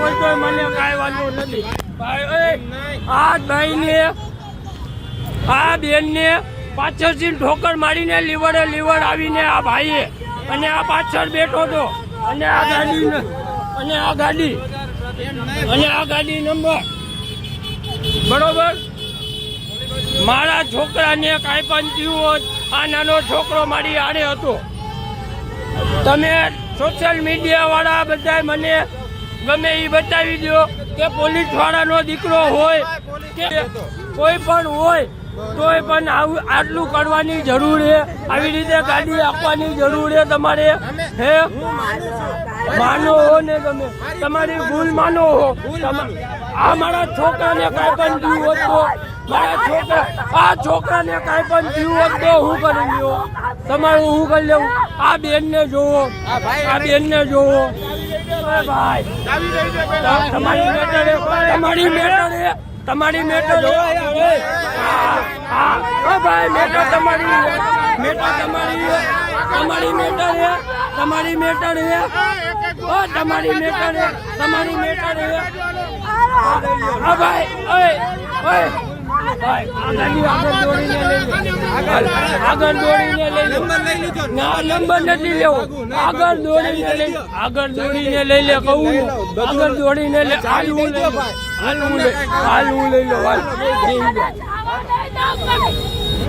હોય તો મને કાંઈ વાંધો નથી ભાઈ. આ ભાઈને આ બેનને પાછળથી ઠોકર મારીને લીવડ આવીને આ ભાઈએ અને આ પાછળ બેઠો હતો અને આ ગાડી નંબર બરોબર. મારા છોકરાને કાંઈ પણ થયું હોત આ નાનો છોકરો મારી આડે હતો. તમે સોશિયલ મીડિયા વાળા બધા મને ગમે એ બતાવી દો કે પોલીસ વાળાનો દીકરો હોય કે કોઈ પણ હોય તોય પણ આટલું કરવાની જરૂર છે. આવી રીતે ગાડી આપવાની જરૂર છે તમારે. હે માનો હો ને તમે તમારી ભૂલ માનો હો. આ મારા છોકરાને કાંઈ પણ થયું હોત તો આ છોકરાને કાંઈ પણ થયું હોત તો હું કરી લ્યો તમારું હું કરી લેવું. આ બેનને જોવો ભાઈ તમારી મેટર ભાઈ મેટર તમારી હા ભાઈ આગળ દોડીને લઈ નંબર નથી લેવો. આગળ દોડીને લઈ લે કહું આગળ દોડીને લે. હાલ હું લઈ લો